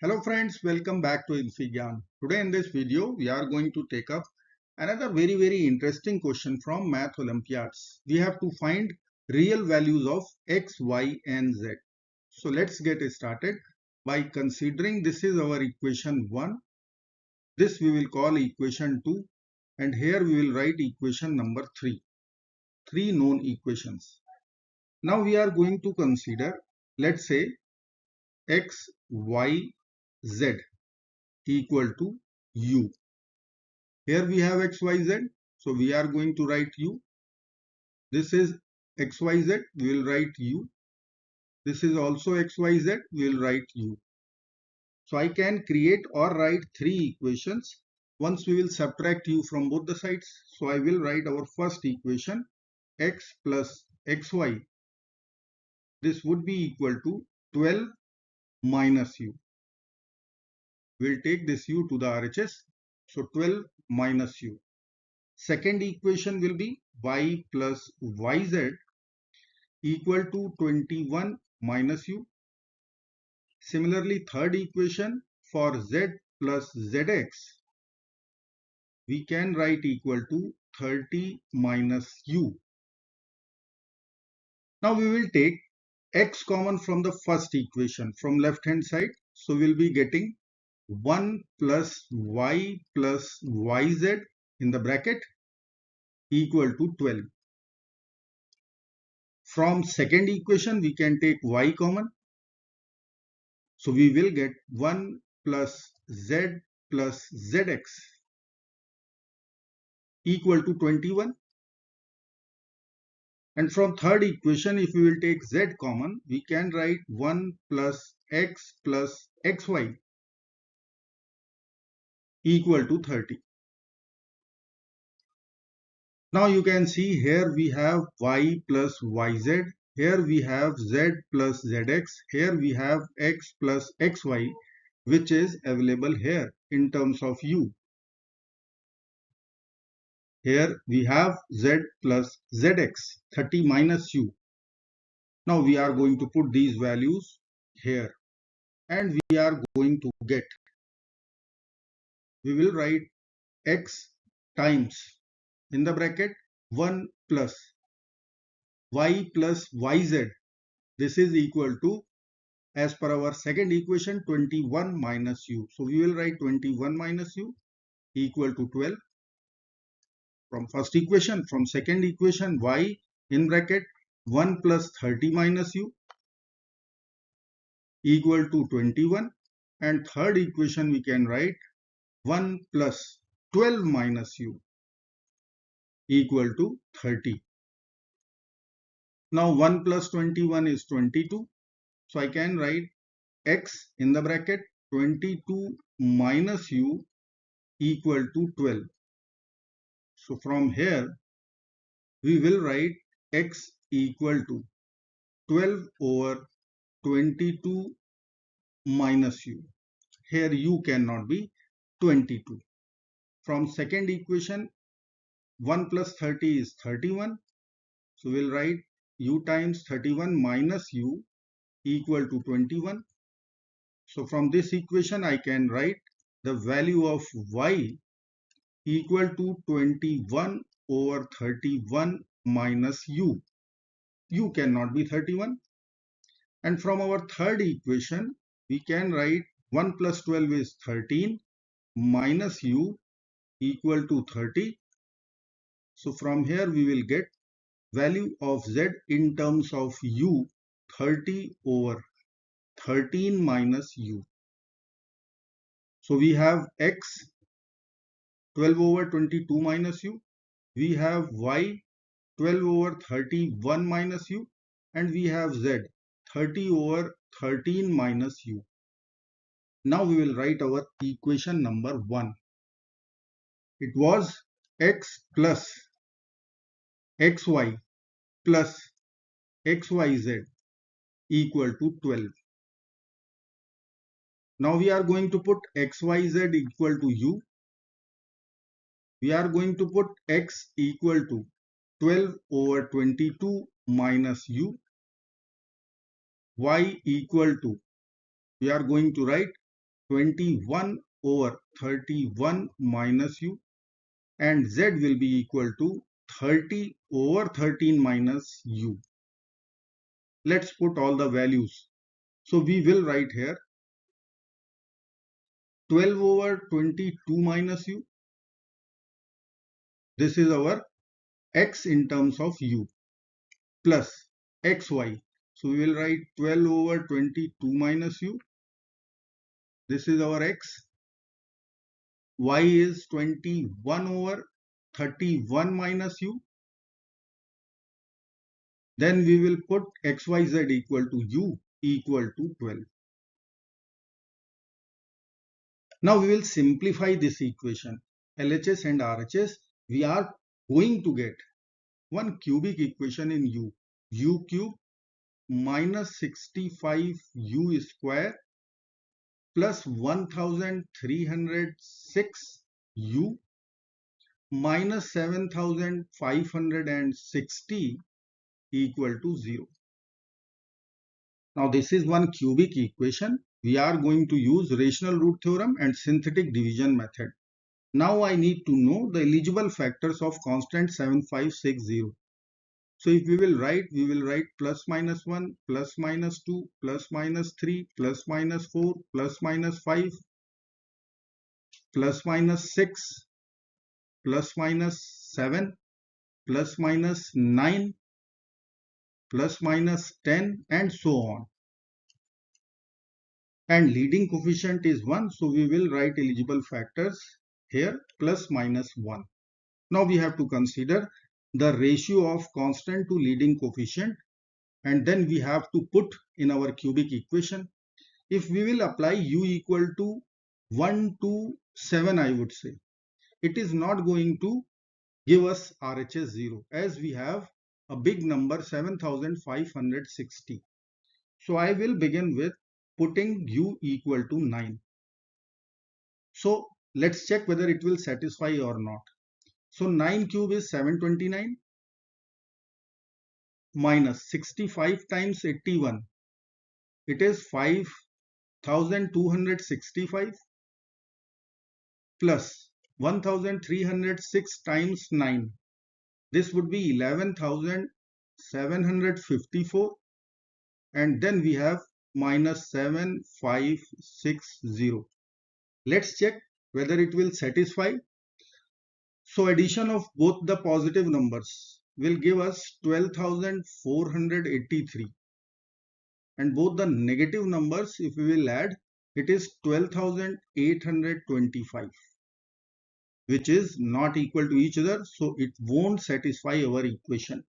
Hello friends, welcome back to infyGyan. Today in this video, we are going to take up another very interesting question from Math Olympiads. We have to find real values of x, y and z. So let's get started by considering this is our equation 1. This we will call equation 2 and here we will write equation number 3. Three known equations. Now we are going to consider, let's say x, y, z equal to u. Here we have xyz, so we are going to write u. This is xyz, we will write u. This is also xyz, we will write u. So I can create or write three equations. Once we will subtract u from both the sides. So I will write our first equation x plus xy. This would be equal to 12 minus u. We'll take this u to the RHS. So 12 minus u. Second equation will be y plus yz equal to 21 minus u. Similarly, third equation for z plus zx, we can write equal to 30 minus u. Now we will take x common from the first equation from left hand side. So we will be getting 1 plus y plus yz in the bracket equal to 12. From second equation, we can take y common. So we will get 1 plus z plus zx equal to 21. And from third equation, if we will take z common, we can write 1 plus xy equal to 30. Now you can see here we have y plus yz, here we have z plus zx, here we have x plus xy, which is available here in terms of u. Here we have z plus zx, 30 minus u. Now we are going to put these values here and we are going to get, we will write x times in the bracket 1 plus y plus yz. This is equal to, as per our second equation, 21 minus u. So we will write 21 minus u equal to 12. From first equation, from second equation, y in bracket 1 plus 30 minus u equal to 21, and third equation we can write 1 plus 12 minus u equal to 30. Now 1 plus 21 is 22. So I can write x in the bracket 22 minus u equal to 12. So from here we will write x equal to 12 over 22 minus u. Here u cannot be 22. From second equation, 1 plus 30 is 31. So we'll write u times 31 minus u equal to 21. So from this equation I can write the value of y equal to 21 over 31 minus u. U cannot be 31. And from our third equation, we can write 1 plus 12 is 13 minus u equal to 30. So from here we will get value of z in terms of u, 30 over 13 minus u. So we have x 12 over 22 minus u. We have y 12 over 31 minus u, and we have z 30 over 13 minus u. Now we will write our equation number 1. It was x plus xy plus xyz equal to 12. Now we are going to put xyz equal to u. We are going to put x equal to 12 over 22 minus u. Y equal to, we are going to write 21 over 31 minus u, and z will be equal to 30 over 13 minus u. Let's put all the values. So we will write here 12 over 22 minus u. This is our x in terms of u, plus xy. So we will write 12 over 22 minus u. This is our x. Y is 21 over 31 minus u. Then we will put xyz equal to u equal to 12. Now we will simplify this equation. LHS and RHS, we are going to get one cubic equation in u. U cube minus 65u square plus 1306 u minus 7560 equal to 0. Now this is one cubic equation. We are going to use rational root theorem and synthetic division method. Now I need to know the eligible factors of constant 7560. So if we will write plus minus 1, plus minus 2, plus minus 3, plus minus 4, plus minus 5, plus minus 6, plus minus 7, plus minus 9, plus minus 10, and so on. And leading coefficient is 1, so we will write eligible factors here plus minus 1. Now we have to consider the ratio of constant to leading coefficient, and then we have to put in our cubic equation. If we will apply u equal to 1 to 7, I would say, it is not going to give us RHS 0, as we have a big number 7560. So I will begin with putting u equal to 9. So let's check whether it will satisfy or not. So 9 cube is 729 minus 65 times 81. It is 5265 plus 1306 times 9. This would be 11,754, and then we have minus 7560. Let's check whether it will satisfy. So addition of both the positive numbers will give us 12,483, and both the negative numbers, if we will add, it is 12,825, which is not equal to each other, so it won't satisfy our equation.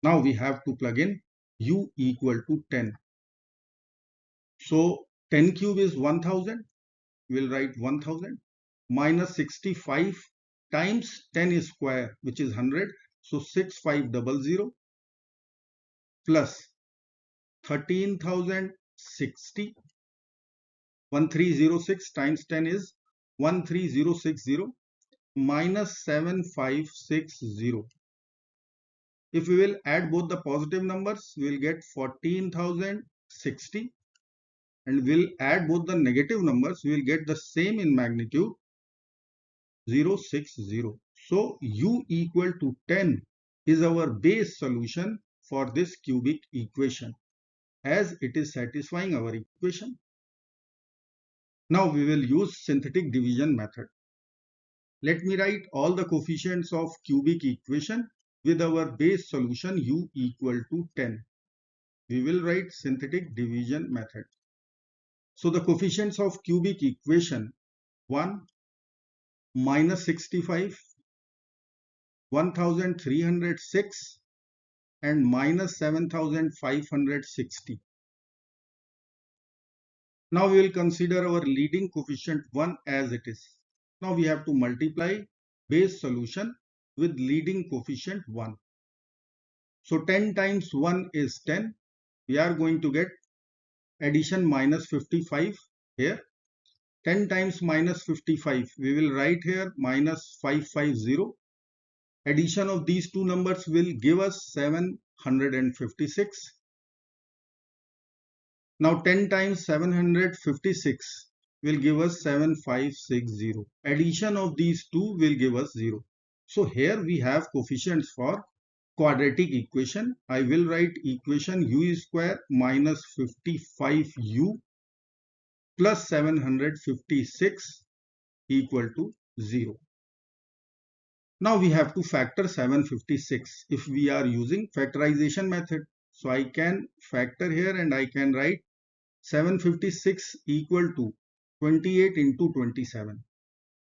Now we have to plug in u equal to 10. So 10 cube is 1000. We will write 1000 minus 65 times 10 square, which is 100. So 6500 plus 13,060. 1306 times 10 is 13060 minus 7560. If we will add both the positive numbers, we will get 14,060, and we will add both the negative numbers, we will get the same in magnitude, 060. So u equal to 10 is our base solution for this cubic equation, as it is satisfying our equation. Now we will use synthetic division method. Let me write all the coefficients of cubic equation with our base solution u equal to 10. We will write synthetic division method. So the coefficients of cubic equation: 1, minus 65, 1306, and minus 7560. Now we will consider our leading coefficient 1 as it is. Now we have to multiply base solution with leading coefficient 1. So 10 times 1 is 10. We are going to get addition minus 55 here. 10 times minus 55, we will write here minus 550. Addition of these two numbers will give us 756. Now 10 times 756, will give us 7560. Addition of these two will give us 0. So here we have coefficients for quadratic equation. I will write equation u square minus 55u plus 756 equal to 0. Now we have to factor 756 if we are using factorization method. So I can factor here and I can write 756 equal to 28 into 27.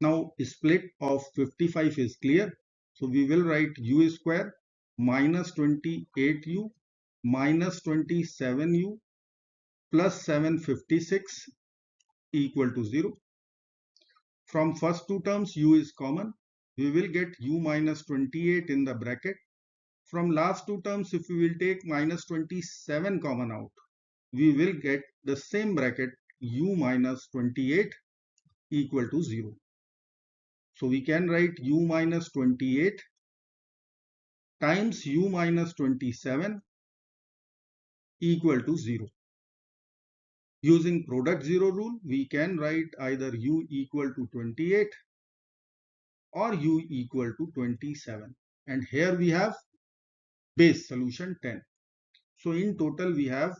Now split of 55 is clear. So we will write u square minus 28u minus 27u plus 756 equal to 0. From first two terms u is common. We will get u minus 28 in the bracket. From last two terms, if we will take minus 27 common out, we will get the same bracket u minus 28 equal to 0. So we can write u minus 28 times u minus 27 equal to 0. Using product 0 rule, we can write either u equal to 28 or u equal to 27. And here we have base solution 10. So in total we have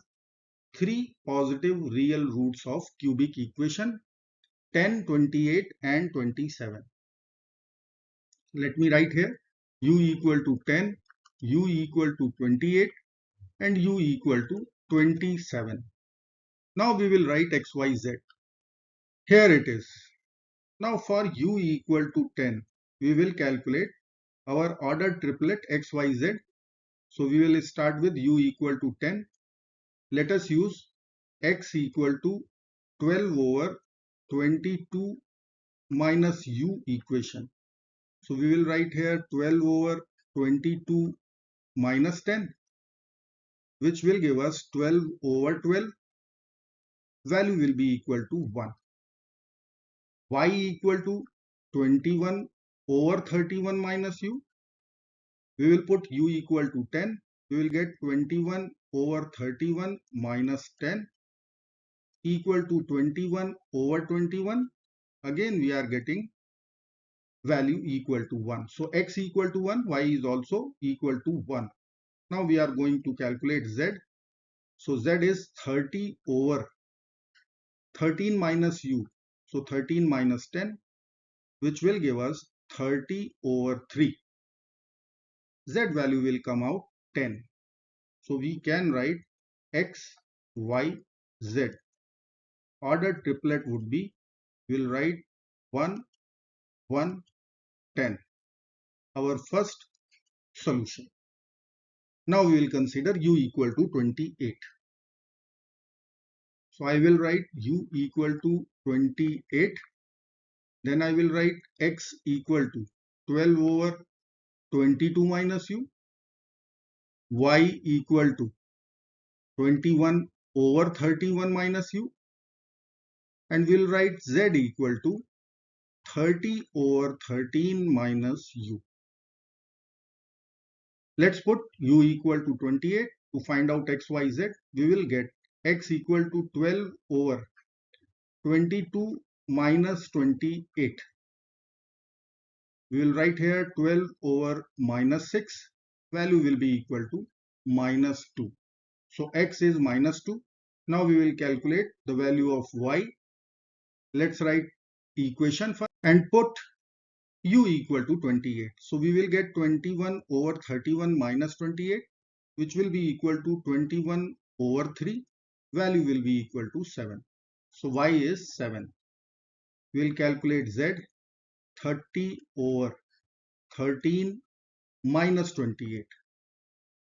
3 positive real roots of cubic equation 10, 28 and 27. Let me write here u equal to 10, u equal to 28 and u equal to 27. Now we will write xyz. Here it is. Now for u equal to 10, we will calculate our ordered triplet xyz. So we will start with u equal to 10. Let us use x equal to 12 over 22 minus u equation. So we will write here 12 over 22 minus 10, which will give us 12 over 12. Value will be equal to 1. Y equal to 21 over 31 minus u. We will put u equal to 10. We will get 21 over 31 minus 10 equal to 21 over 21. Again we are getting value equal to 1. So x equal to 1, y is also equal to 1. Now we are going to calculate z. So z is 30 over 13 minus u. So 13 minus 10, which will give us 30 over 3. Z value will come out 10. So we can write x, y, z. Ordered triplet would be, we'll write 1, 1, 10. Our first solution. Now we will consider u equal to 28. So I will write u equal to 28. Then I will write x equal to 12 over 22 minus u, y equal to 21 over 31 minus u, and we'll write z equal to 30 over 13 minus u. Let's put u equal to 28 to find out x, y, z. We will get x equal to 12 over 22 minus 28. We will write here 12 over minus 6. Value will be equal to minus 2. So x is minus 2. Now we will calculate the value of y. Let's write equation first and put u equal to 28. So we will get 21 over 31 minus 28, which will be equal to 21 over 3. Value will be equal to 7. So y is 7. We will calculate z. 30 over 13 minus 28.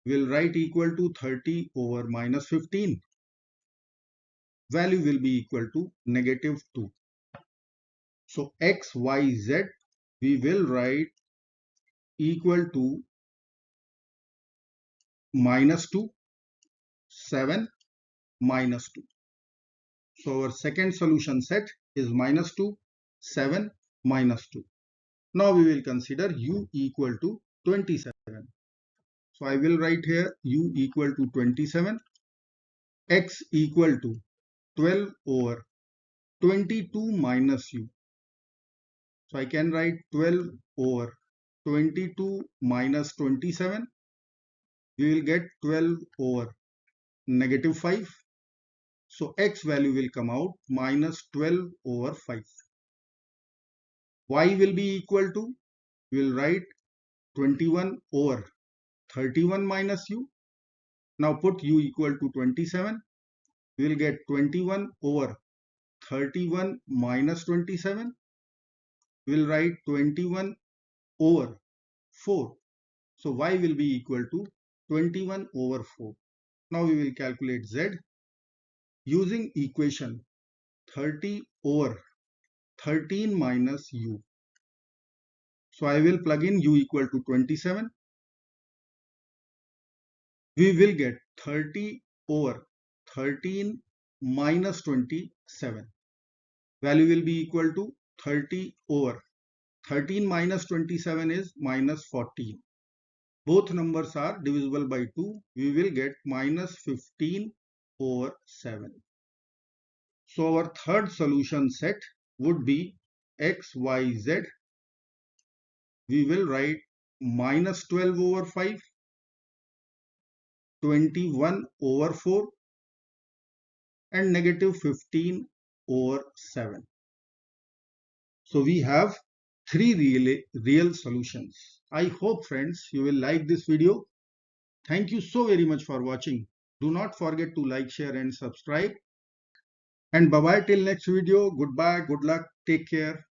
We will write equal to 30 over minus 15. Value will be equal to negative 2. So x, y, z, we will write equal to minus 2, 7, minus 2. So our second solution set is minus 2, 7, minus 2. Now we will consider u equal to 27. So I will write here u equal to 27, x equal to 12 over 22 minus u. So I can write 12 over 22 minus 27. We will get 12 over negative 5. So x value will come out minus 12 over 5. Y will be equal to, we will write 21 over 31 minus u. Now put u equal to 27. We will get 21 over 31 minus 27. We will write 21 over 4. So y will be equal to 21 over 4. Now we will calculate z using equation 30 over 13 minus u. So I will plug in u equal to 27. We will get 30 over 13 minus 27. Value will be equal to 30 over 13 minus 27 is minus 14. Both numbers are divisible by 2. We will get minus 15 over 7. So our third solution set would be x, y, z. We will write minus 12 over 5, 21 over 4 and negative 15 over 7. So we have three real solutions. I hope friends you will like this video. Thank you so very much for watching. Do not forget to like, share and subscribe. And bye bye till next video. Goodbye, good luck, take care.